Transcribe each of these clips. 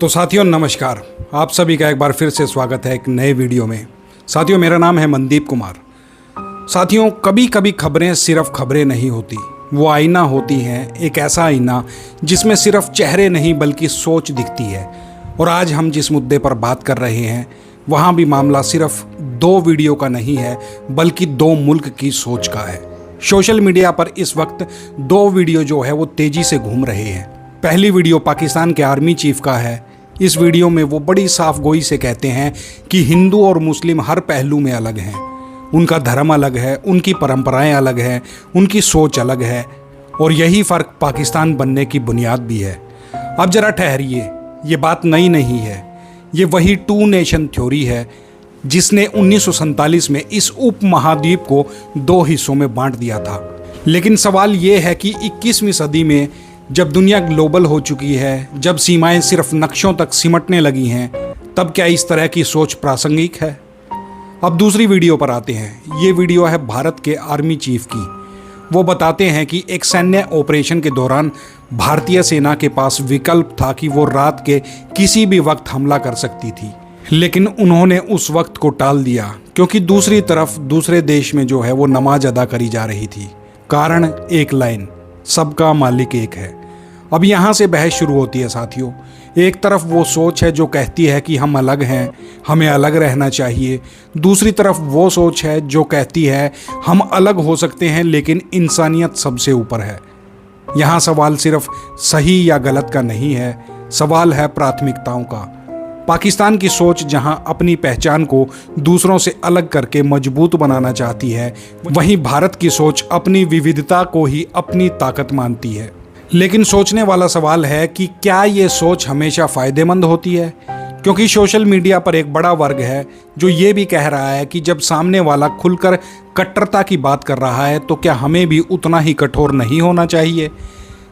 तो साथियों नमस्कार। आप सभी का एक बार फिर से स्वागत है एक नए वीडियो में। साथियों मेरा नाम है मनदीप कुमार। साथियों कभी कभी खबरें सिर्फ खबरें नहीं होती, वो आईना होती हैं, एक ऐसा आईना जिसमें सिर्फ चेहरे नहीं बल्कि सोच दिखती है। और आज हम जिस मुद्दे पर बात कर रहे हैं वहाँ भी मामला सिर्फ दो वीडियो का नहीं है बल्कि दो मुल्क की सोच का है। सोशल मीडिया पर इस वक्त दो वीडियो जो है वो तेजी से घूम रहे हैं। पहली वीडियो पाकिस्तान के आर्मी चीफ का है। इस वीडियो में वो बड़ी साफ गोई से कहते हैं कि हिंदू और मुस्लिम हर पहलू में अलग हैं, उनका धर्म अलग है, उनकी परंपराएं अलग हैं, उनकी सोच अलग है और यही फ़र्क पाकिस्तान बनने की बुनियाद भी है। अब जरा ठहरिए, ये बात नई नहीं है, ये वही टू नेशन थ्योरी है जिसने 1947 में इस उपमहाद्वीप को दो हिस्सों में बांट दिया था। लेकिन सवाल ये है कि 21वीं सदी में जब दुनिया ग्लोबल हो चुकी है, जब सीमाएं सिर्फ नक्शों तक सिमटने लगी हैं, तब क्या इस तरह की सोच प्रासंगिक है? अब दूसरी वीडियो पर आते हैं। ये वीडियो है भारत के आर्मी चीफ की। वो बताते हैं कि एक सैन्य ऑपरेशन के दौरान भारतीय सेना के पास विकल्प था कि वो रात के किसी भी वक्त हमला कर सकती थी, लेकिन उन्होंने उस वक्त को टाल दिया क्योंकि दूसरी तरफ दूसरे देश में जो है वो नमाज अदा करी जा रही थी। कारण एक लाइन, सबका मालिक एक है। अब यहाँ से बहस शुरू होती है साथियों। एक तरफ वो सोच है जो कहती है कि हम अलग हैं, हमें अलग रहना चाहिए। दूसरी तरफ वो सोच है जो कहती है हम अलग हो सकते हैं लेकिन इंसानियत सबसे ऊपर है। यहाँ सवाल सिर्फ सही या गलत का नहीं है, सवाल है प्राथमिकताओं का। पाकिस्तान की सोच जहाँ अपनी पहचान को दूसरों से अलग करके मजबूत बनाना चाहती है, वहीं भारत की सोच अपनी विविधता को ही अपनी ताकत मानती है। लेकिन सोचने वाला सवाल है कि क्या ये सोच हमेशा फ़ायदेमंद होती है? क्योंकि सोशल मीडिया पर एक बड़ा वर्ग है जो ये भी कह रहा है कि जब सामने वाला खुलकर कट्टरता की बात कर रहा है तो क्या हमें भी उतना ही कठोर नहीं होना चाहिए?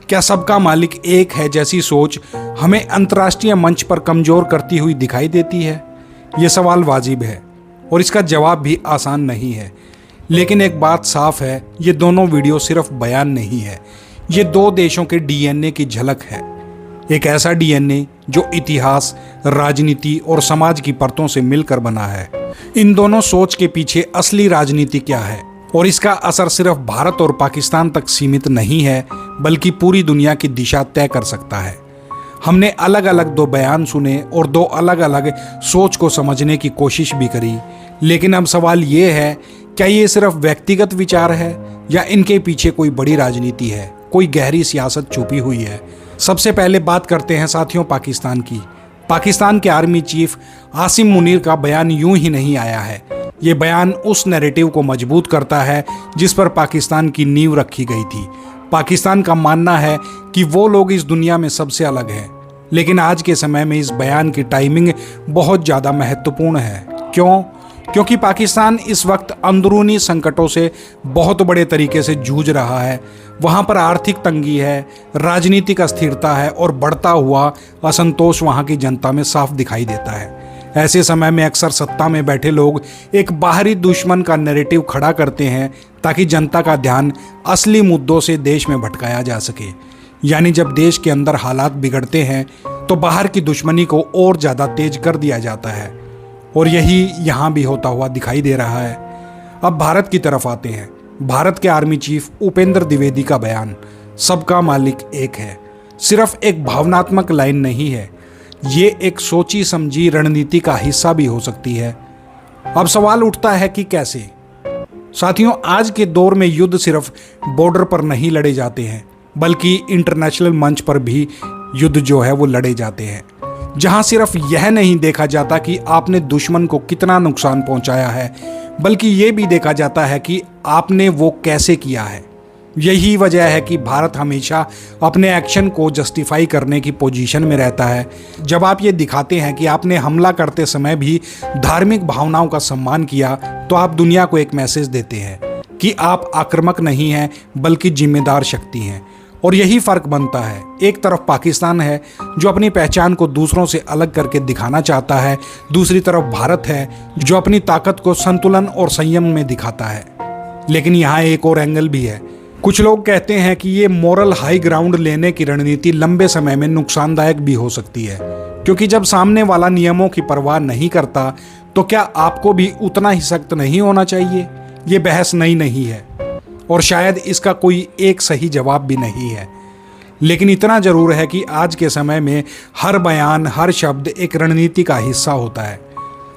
क्या सबका मालिक एक है जैसी सोच हमें अंतर्राष्ट्रीय मंच पर कमज़ोर करती हुई दिखाई देती है? ये सवाल वाजिब है और इसका जवाब भी आसान नहीं है। लेकिन एक बात साफ है, ये दोनों वीडियो सिर्फ बयान नहीं है, ये दो देशों के डीएनए की झलक है। एक ऐसा डीएनए जो इतिहास, राजनीति और समाज की परतों से मिलकर बना है। इन दोनों सोच के पीछे असली राजनीति क्या है और इसका असर सिर्फ भारत और पाकिस्तान तक सीमित नहीं है बल्कि पूरी दुनिया की दिशा तय कर सकता है। हमने अलग अलग दो बयान सुने और दो अलग अलग सोच को समझने की कोशिश भी करी, लेकिन अब सवाल ये है, क्या ये सिर्फ व्यक्तिगत विचार है या इनके पीछे कोई बड़ी राजनीति है, कोई गहरी सियासत छुपी हुई है? सबसे पहले बात करते हैं साथियों पाकिस्तान की। पाकिस्तान के आर्मी चीफ आसिम मुनीर का बयान यूं ही नहीं आया है। ये बयान उस नैरेटिव को मजबूत करता है जिस पर पाकिस्तान की नींव रखी गई थी। पाकिस्तान का मानना है कि वो लोग इस दुनिया में सबसे अलग हैं, लेकिन आज के समय में इस बयान की टाइमिंग बहुत ज़्यादा महत्वपूर्ण है। क्यों? क्योंकि पाकिस्तान इस वक्त अंदरूनी संकटों से बहुत बड़े तरीके से जूझ रहा है। वहाँ पर आर्थिक तंगी है, राजनीतिक अस्थिरता है और बढ़ता हुआ असंतोष वहाँ की जनता में साफ दिखाई देता है। ऐसे समय में अक्सर सत्ता में बैठे लोग एक बाहरी दुश्मन का नैरेटिव खड़ा करते हैं ताकि जनता का ध्यान असली मुद्दों से देश में भटकाया जा सके। यानी जब देश के अंदर हालात बिगड़ते हैं तो बाहर की दुश्मनी को और ज़्यादा तेज कर दिया जाता है और यही यहाँ भी होता हुआ दिखाई दे रहा है। अब भारत की तरफ आते हैं। भारत के आर्मी चीफ उपेंद्र द्विवेदी का बयान, सबका मालिक एक है, सिर्फ एक भावनात्मक लाइन नहीं है, ये एक सोची समझी रणनीति का हिस्सा भी हो सकती है। अब सवाल उठता है कि कैसे? साथियों आज के दौर में युद्ध सिर्फ बॉर्डर पर नहीं लड़े जाते हैं बल्कि इंटरनेशनल मंच पर भी युद्ध जो है वो लड़े जाते हैं, जहां सिर्फ यह नहीं देखा जाता कि आपने दुश्मन को कितना नुकसान पहुंचाया है बल्कि ये भी देखा जाता है कि आपने वो कैसे किया है। यही वजह है कि भारत हमेशा अपने एक्शन को जस्टिफाई करने की पोजीशन में रहता है। जब आप ये दिखाते हैं कि आपने हमला करते समय भी धार्मिक भावनाओं का सम्मान किया तो आप दुनिया को एक मैसेज देते हैं कि आप आक्रामक नहीं हैं बल्कि जिम्मेदार शक्ति हैं। और यही फ़र्क बनता है। एक तरफ पाकिस्तान है जो अपनी पहचान को दूसरों से अलग करके दिखाना चाहता है, दूसरी तरफ भारत है जो अपनी ताकत को संतुलन और संयम में दिखाता है। लेकिन यहाँ एक और एंगल भी है। कुछ लोग कहते हैं कि ये मोरल हाई ग्राउंड लेने की रणनीति लंबे समय में नुकसानदायक भी हो सकती है। क्योंकि जब सामने वाला नियमों की परवाह नहीं करता तो क्या आपको भी उतना ही सख्त नहीं होना चाहिए? ये बहस नई नहीं है और शायद इसका कोई एक सही जवाब भी नहीं है, लेकिन इतना जरूर है कि आज के समय में हर बयान, हर शब्द एक रणनीति का हिस्सा होता है।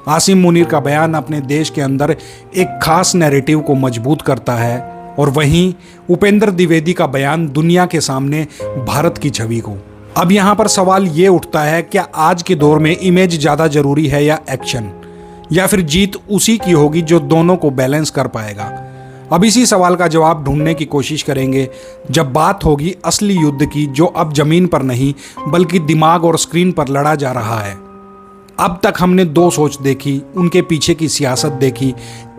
आसिम मुनीर का बयान अपने देश के अंदर एक खास नैरेटिव को मजबूत करता है और वहीं उपेंद्र द्विवेदी का बयान दुनिया के सामने भारत की छवि को। अब यहाँ पर सवाल ये उठता है, क्या आज के दौर में इमेज ज़्यादा जरूरी है या एक्शन, या फिर जीत उसी की होगी जो दोनों को बैलेंस कर पाएगा? अब इसी सवाल का जवाब ढूंढने की कोशिश करेंगे जब बात होगी असली युद्ध की, जो अब जमीन पर नहीं बल्कि दिमाग और स्क्रीन पर लड़ा जा रहा है। अब तक हमने दो सोच देखी, उनके पीछे की सियासत देखी,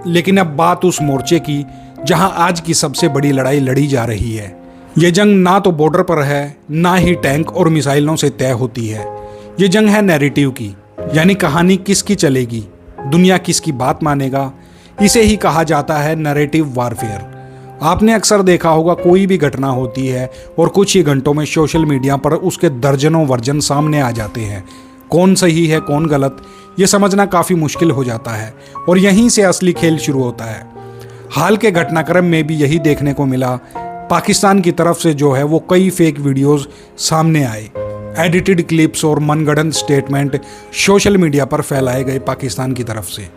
लेकिन अब बात उस मोर्चे की जहां आज की सबसे बड़ी लड़ाई लड़ी जा रही है। ये जंग ना तो बॉर्डर पर है, ना ही टैंक और मिसाइलों से तय होती है। ये जंग है नैरेटिव की, यानी कहानी किसकी चलेगी, दुनिया किसकी बात मानेगा। इसे ही कहा जाता है नैरेटिव वारफेयर। आपने अक्सर देखा होगा, कोई भी घटना होती है और कुछ ही घंटों में सोशल मीडिया पर उसके दर्जनों वर्जन सामने आ जाते हैं। कौन सही है कौन गलत, ये समझना काफ़ी मुश्किल हो जाता है और यहीं से असली खेल शुरू होता है। हाल के घटनाक्रम में भी यही देखने को मिला। पाकिस्तान की तरफ से जो है वो कई फेक वीडियोस सामने आए, एडिटेड क्लिप्स और मनगढ़ंत स्टेटमेंट सोशल मीडिया पर फैलाए गए पाकिस्तान की तरफ से।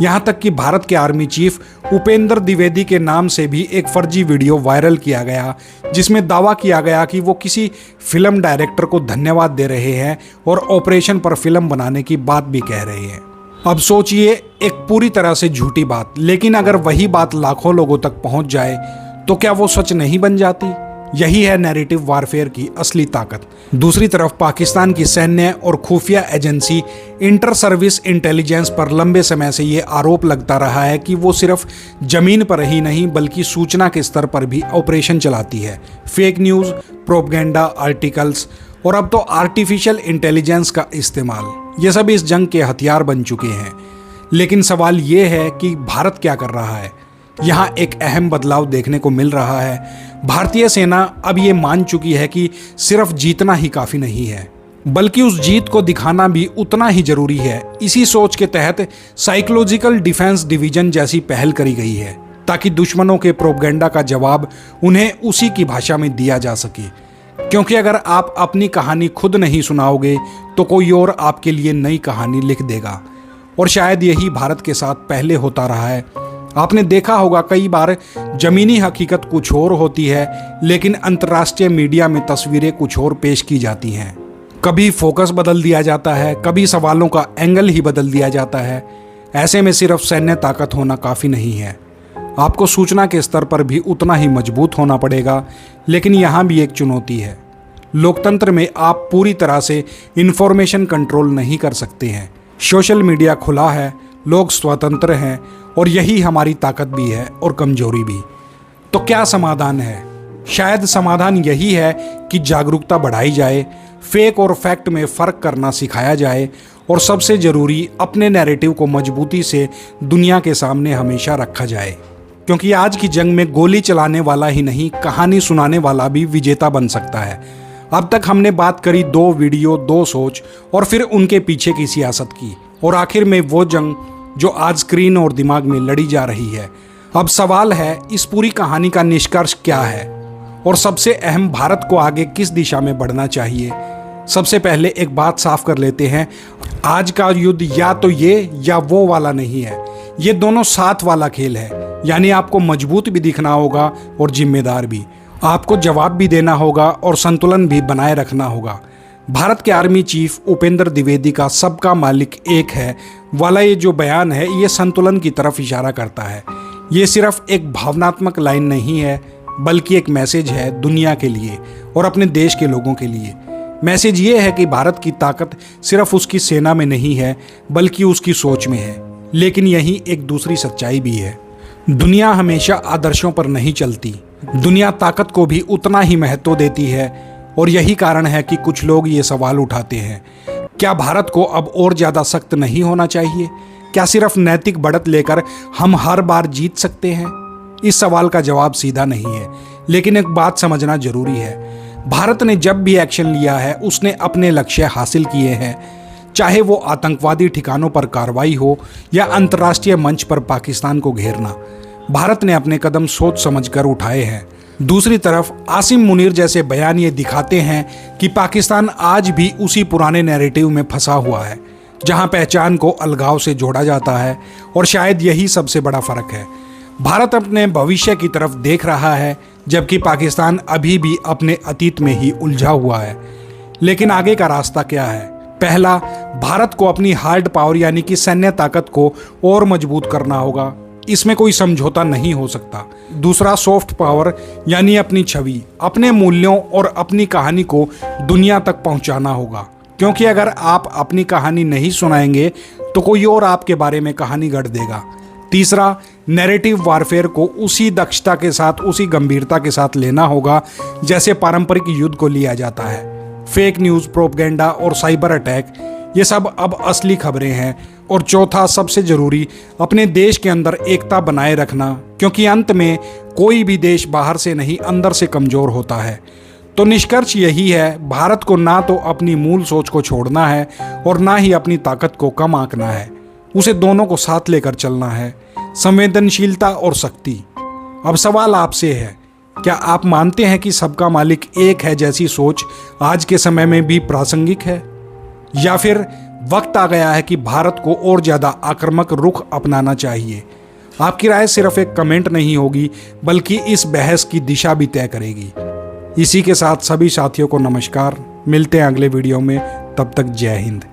यहाँ तक कि भारत के आर्मी चीफ उपेंद्र द्विवेदी के नाम से भी एक फर्जी वीडियो वायरल किया गया, जिसमें दावा किया गया कि वो किसी फिल्म डायरेक्टर को धन्यवाद दे रहे हैं और ऑपरेशन पर फिल्म बनाने की बात भी कह रहे हैं। अब सोचिए, एक पूरी तरह से झूठी बात, लेकिन अगर वही बात लाखों लोगों तक पहुंच जाए तो क्या वो सच नहीं बन जाती? यही है नैरेटिव वारफेयर की असली ताकत। दूसरी तरफ पाकिस्तान की सैन्य और खुफिया एजेंसी इंटर सर्विस इंटेलिजेंस पर लंबे समय से ये आरोप लगता रहा है कि वो सिर्फ जमीन पर ही नहीं बल्कि सूचना के स्तर पर भी ऑपरेशन चलाती है। फेक न्यूज़, प्रोपगेंडा आर्टिकल्स और अब तो आर्टिफिशियल इंटेलिजेंस का इस्तेमाल, ये सब इस जंग के हथियार बन चुके हैं। लेकिन सवाल ये है कि भारत क्या कर रहा है? यहाँ एक अहम बदलाव देखने को मिल रहा है। भारतीय सेना अब ये मान चुकी है कि सिर्फ जीतना ही काफ़ी नहीं है, बल्कि उस जीत को दिखाना भी उतना ही जरूरी है। इसी सोच के तहत साइकोलॉजिकल डिफेंस डिवीजन जैसी पहल करी गई है, ताकि दुश्मनों के प्रोपगेंडा का जवाब उन्हें उसी की भाषा में दिया जा सके। क्योंकि अगर आप अपनी कहानी खुद नहीं सुनाओगे तो कोई और आपके लिए नई कहानी लिख देगा, और शायद यही भारत के साथ पहले होता रहा है। आपने देखा होगा, कई बार जमीनी हकीकत कुछ और होती है, लेकिन अंतर्राष्ट्रीय मीडिया में तस्वीरें कुछ और पेश की जाती हैं। कभी फोकस बदल दिया जाता है, कभी सवालों का एंगल ही बदल दिया जाता है। ऐसे में सिर्फ सैन्य ताकत होना काफ़ी नहीं है, आपको सूचना के स्तर पर भी उतना ही मजबूत होना पड़ेगा। लेकिन यहाँ भी एक चुनौती है, लोकतंत्र में आप पूरी तरह से इंफॉर्मेशन कंट्रोल नहीं कर सकते हैं। सोशल मीडिया खुला है, लोग स्वतंत्र हैं, और यही हमारी ताकत भी है और कमजोरी भी। तो क्या समाधान है? शायद समाधान यही है कि जागरूकता बढ़ाई जाए, फेक और फैक्ट में फ़र्क करना सिखाया जाए, और सबसे ज़रूरी अपने नैरेटिव को मजबूती से दुनिया के सामने हमेशा रखा जाए। क्योंकि आज की जंग में गोली चलाने वाला ही नहीं, कहानी सुनाने वाला भी विजेता बन सकता है। अब तक हमने बात करी दो वीडियो, दो सोच और फिर उनके पीछे की सियासत की, और आखिर में वो जंग जो आज स्क्रीन और दिमाग में लड़ी जा रही है। अब सवाल है, इस पूरी कहानी का निष्कर्ष क्या है, और सबसे अहम, भारत को आगे किस दिशा में बढ़ना चाहिए? सबसे पहले एक बात साफ कर लेते हैं, आज का युद्ध या तो ये या वो वाला नहीं है, ये दोनों साथ वाला खेल है। यानी आपको मजबूत भी दिखना होगा और जिम्मेदार भी, आपको जवाब भी देना होगा और संतुलन भी बनाए रखना होगा। भारत के आर्मी चीफ उपेंद्र द्विवेदी का सबका मालिक एक है वाला ये जो बयान है, ये संतुलन की तरफ इशारा करता है। ये सिर्फ एक भावनात्मक लाइन नहीं है, बल्कि एक मैसेज है दुनिया के लिए और अपने देश के लोगों के लिए। मैसेज ये है कि भारत की ताकत सिर्फ उसकी सेना में नहीं है, बल्कि उसकी सोच में है। लेकिन यही एक दूसरी सच्चाई भी है, दुनिया हमेशा आदर्शों पर नहीं चलती, दुनिया ताकत को भी उतना ही महत्व देती है। और यही कारण है कि कुछ लोग ये सवाल उठाते हैं, क्या भारत को अब और ज़्यादा सख्त नहीं होना चाहिए? क्या सिर्फ नैतिक बढ़त लेकर हम हर बार जीत सकते हैं? इस सवाल का जवाब सीधा नहीं है, लेकिन एक बात समझना जरूरी है, भारत ने जब भी एक्शन लिया है उसने अपने लक्ष्य हासिल किए हैं, चाहे वो आतंकवादी ठिकानों पर कार्रवाई हो या अंतर्राष्ट्रीय मंच पर पाकिस्तान को घेरना। भारत ने अपने कदम सोच समझकर उठाए हैं। दूसरी तरफ आसिम मुनीर जैसे बयान ये दिखाते हैं कि पाकिस्तान आज भी उसी पुराने नैरेटिव में फंसा हुआ है जहां पहचान को अलगाव से जोड़ा जाता है, और शायद यही सबसे बड़ा फर्क है। भारत अपने भविष्य की तरफ देख रहा है जबकि पाकिस्तान अभी भी अपने अतीत में ही उलझा हुआ है। लेकिन आगे का रास्ता क्या है? पहला, भारत को अपनी हार्ड पावर यानी कि सैन्य ताकत को और मजबूत करना होगा, इसमें कोई समझौता नहीं हो सकता। दूसरा, सॉफ्ट पावर यानी अपनी छवि, अपने मूल्यों और अपनी कहानी को दुनिया तक पहुंचाना होगा, क्योंकि अगर आप अपनी कहानी नहीं सुनाएंगे तो कोई और आपके बारे में कहानी गढ़ देगा। तीसरा, नैरेटिव वारफेयर को उसी दक्षता के साथ, उसी गंभीरता के साथ लेना होगा जैसे पारंपरिक युद्ध को लिया जाता है। फेक न्यूज़, प्रोपगेंडा और साइबर अटैक, ये सब अब असली खबरें हैं। और चौथा, सबसे जरूरी, अपने देश के अंदर एकता बनाए रखना, क्योंकि अंत में कोई भी देश बाहर से नहीं अंदर से कमज़ोर होता है। तो निष्कर्ष यही है, भारत को ना तो अपनी मूल सोच को छोड़ना है और ना ही अपनी ताकत को कम आंकना है। उसे दोनों को साथ लेकर चलना है, संवेदनशीलता और शक्ति। अब सवाल आपसे है, क्या आप मानते हैं कि सबका मालिक एक है जैसी सोच आज के समय में भी प्रासंगिक है, या फिर वक्त आ गया है कि भारत को और ज़्यादा आक्रामक रुख अपनाना चाहिए? आपकी राय सिर्फ एक कमेंट नहीं होगी बल्कि इस बहस की दिशा भी तय करेगी। इसी के साथ सभी साथियों को नमस्कार, मिलते हैं अगले वीडियो में, तब तक जय हिंद।